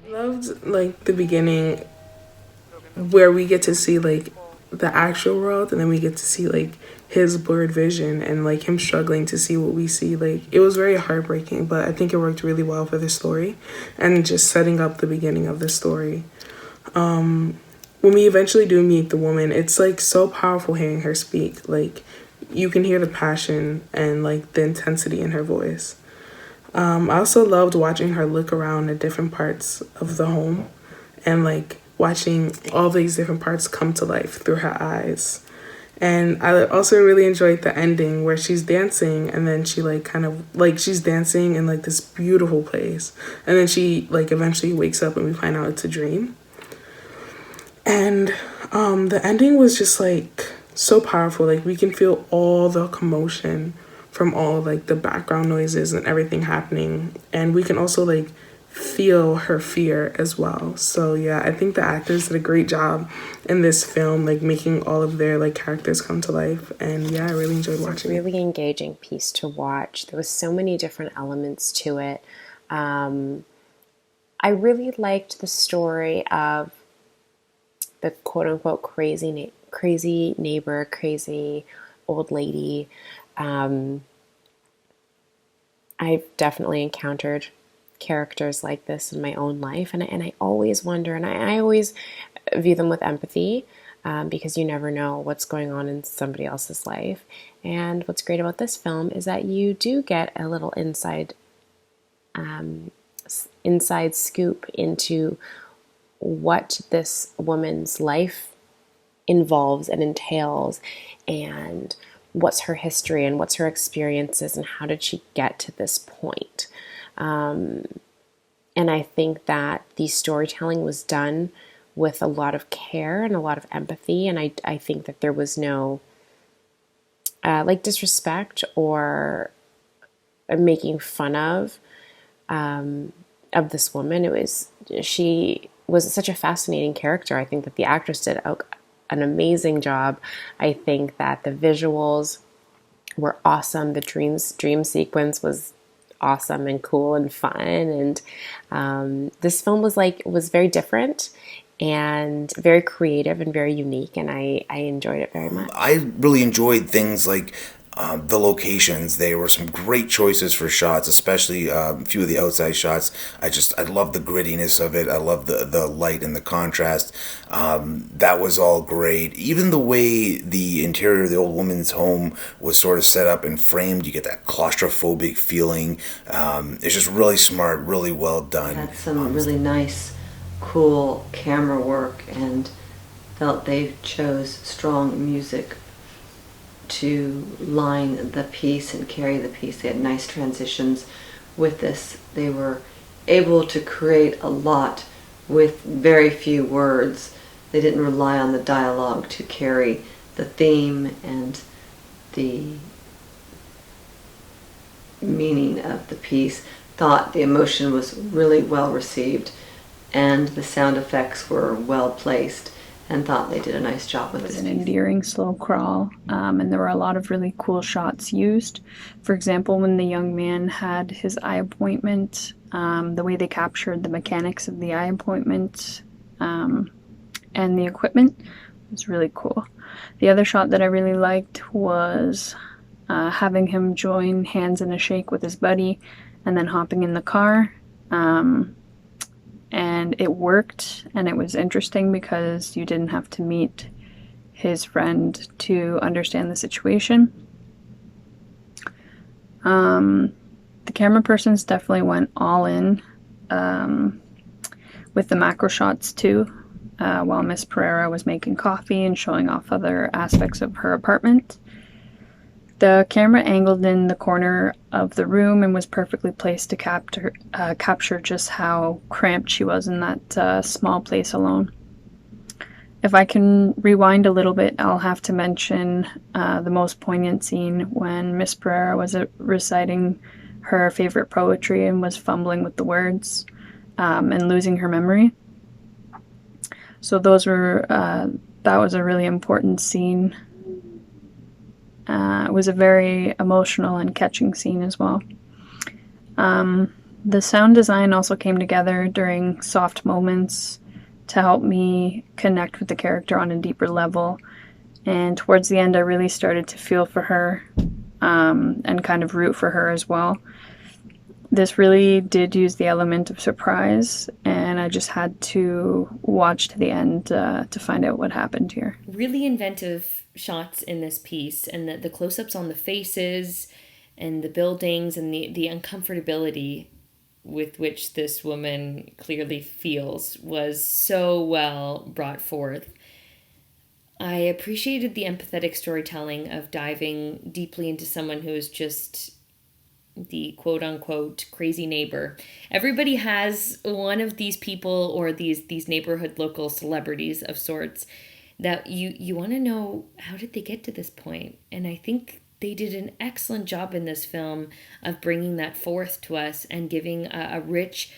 Loved like the beginning where we get to see like the actual world and then we get to see like his blurred vision and like him struggling to see what we see. Like it was very heartbreaking, but I think it worked really well for the story and just setting up the beginning of the story. When we eventually do meet the woman, it's like so powerful hearing her speak. Like you can hear the passion and like the intensity in her voice. I also loved watching her look around at different parts of the home and like watching all these different parts come to life through her eyes. And I also really enjoyed the ending where she's dancing and then she like kind of like she's dancing in like this beautiful place. And then she like eventually wakes up and we find out it's a dream. And the ending was just like so powerful. Like we can feel all the commotion from all like the background noises and everything happening. And we can also like feel her fear as well. So yeah, I think the actors did a great job in this film, like making all of their like characters come to life. And yeah, I really enjoyed watching it. Really engaging piece to watch. There was so many different elements to it. I really liked the story of the quote unquote crazy neighbor, crazy old lady. I've definitely encountered characters like this in my own life, and I always wonder, and I always view them with empathy, because you never know what's going on in somebody else's life. And what's great about this film is that you do get a little inside scoop into what this woman's life involves and entails, and what's her history and what's her experiences and how did she get to this point. And I think that the storytelling was done with a lot of care and a lot of empathy, and I think that there was no like disrespect or making fun of this woman. She was such a fascinating character. I think that the actress did an amazing job. I think that the visuals were awesome. The dream sequence was awesome and cool and fun. And this film was very different and very creative and very unique, and I enjoyed it very much. I really enjoyed things like the locations. There were some great choices for shots, especially a few of the outside shots. I love the grittiness of it. I love the light and the contrast. That was all great. Even the way the interior of the old woman's home was sort of set up and framed, you get that claustrophobic feeling. It's just really smart, really well done. Had some really nice, cool camera work, and felt they chose strong music to line the piece and carry the piece. They had nice transitions with this. They were able to create a lot with very few words. They didn't rely on the dialogue to carry the theme and the meaning of the piece. Thought the emotion was really well received and the sound effects were well placed, and thought they did a nice job with this. It was an endearing slow crawl, and there were a lot of really cool shots used. For example, when the young man had his eye appointment, the way they captured the mechanics of the eye appointment and the equipment was really cool. The other shot that I really liked was having him join hands in a shake with his buddy and then hopping in the car. And it worked, and it was interesting because you didn't have to meet his friend to understand the situation. The camera persons definitely went all in with the macro shots too, while Miss Pereira was making coffee and showing off other aspects of her apartment. The camera angled in the corner of the room and was perfectly placed to capture just how cramped she was in that small place alone. If I can rewind a little bit, I'll have to mention the most poignant scene when Miss Pereira was reciting her favorite poetry and was fumbling with the words and losing her memory. So that was a really important scene. It was a very emotional and catching scene as well. The sound design also came together during soft moments to help me connect with the character on a deeper level. And towards the end, I really started to feel for her and kind of root for her as well. This really did use the element of surprise, and I just had to watch to the end to find out what happened here. Really inventive shots in this piece, and the close-ups on the faces and the buildings and the uncomfortability with which this woman clearly feels was so well brought forth. I appreciated the empathetic storytelling of diving deeply into someone who is just the quote-unquote crazy neighbor. Everybody has one of these people or these neighborhood local celebrities of sorts that you want to know, how did they get to this point? And I think they did an excellent job in this film of bringing that forth to us and giving a rich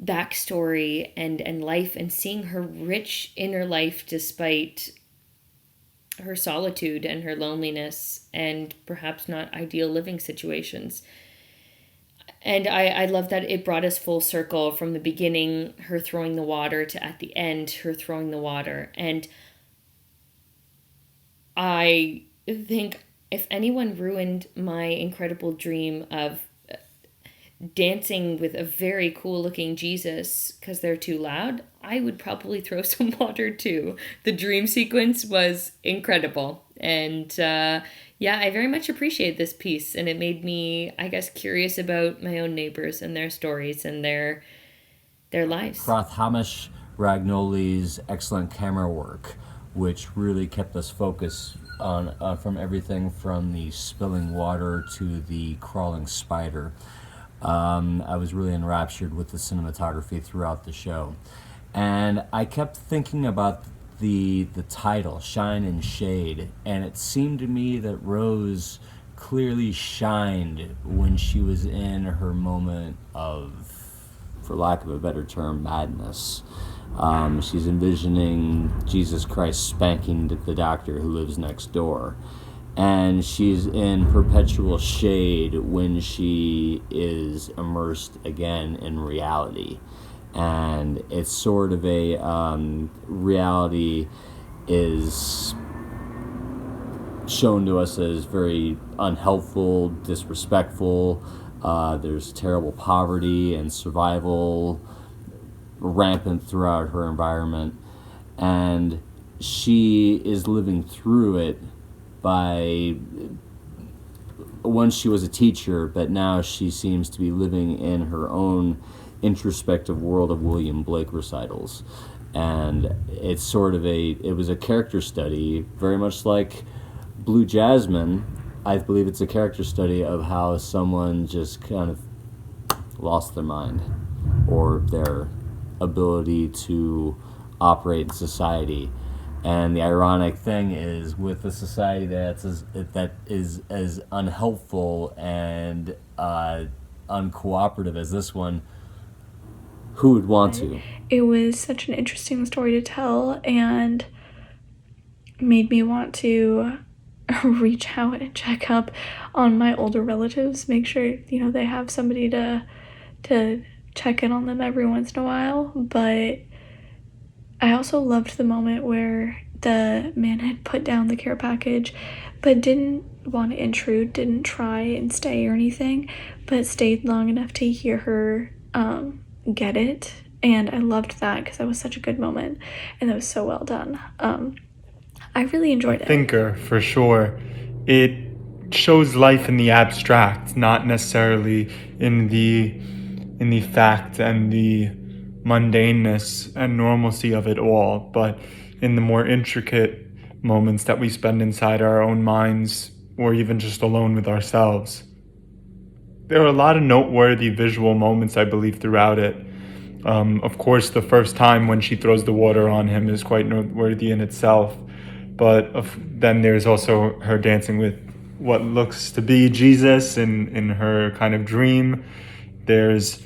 backstory and life, and seeing her rich inner life despite her solitude and her loneliness and perhaps not ideal living situations. And I love that it brought us full circle from the beginning, her throwing the water, to at the end, her throwing the water. And I think if anyone ruined my incredible dream of dancing with a very cool looking Jesus because they're too loud, I would probably throw some water too. The dream sequence was incredible. And yeah, I very much appreciate this piece. And it made me, I guess, curious about my own neighbors and their stories and their lives. Hamish Ragnoli's excellent camera work, which really kept us focused on from everything from the spilling water to the crawling spider. I was really enraptured with the cinematography throughout the show. And I kept thinking about the title, Shine and Shade, and it seemed to me that Rose clearly shined when she was in her moment of, for lack of a better term, madness. She's envisioning Jesus Christ spanking the doctor who lives next door. And she's in perpetual shade when she is immersed again in reality. And it's sort of a reality is shown to us as very unhelpful, disrespectful. There's terrible poverty and survival rampant throughout her environment, and she is living through it by, once she was a teacher, but now she seems to be living in her own introspective world of William Blake recitals. And it's sort of it was a character study, very much like Blue Jasmine. I believe it's a character study of how someone just kind of lost their mind or their ability to operate in society. And the ironic thing is, with a society that is as unhelpful and uncooperative as this one, who would want to? It was such an interesting story to tell, and made me want to reach out and check up on my older relatives, make sure they have somebody to check in on them every once in a while. But I also loved the moment where the man had put down the care package but didn't want to intrude, didn't try and stay or anything, but stayed long enough to hear her get it. And I loved that because that was such a good moment and that was so well done. I really enjoyed it. Thinker, for sure. It shows life in the abstract, not necessarily in the fact and the mundaneness and normalcy of it all, but in the more intricate moments that we spend inside our own minds or even just alone with ourselves. There are a lot of noteworthy visual moments, I believe, throughout it. Of course, the first time when she throws the water on him is quite noteworthy in itself, but then there's also her dancing with what looks to be Jesus in her kind of dream. There's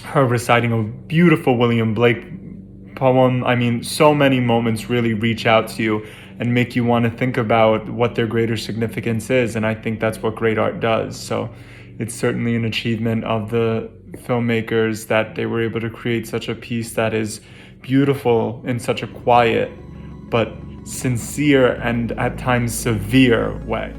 her reciting a beautiful William Blake poem. I mean, so many moments really reach out to you and make you want to think about what their greater significance is, and I think that's what great art does. So it's certainly an achievement of the filmmakers that they were able to create such a piece that is beautiful in such a quiet but sincere and at times severe way.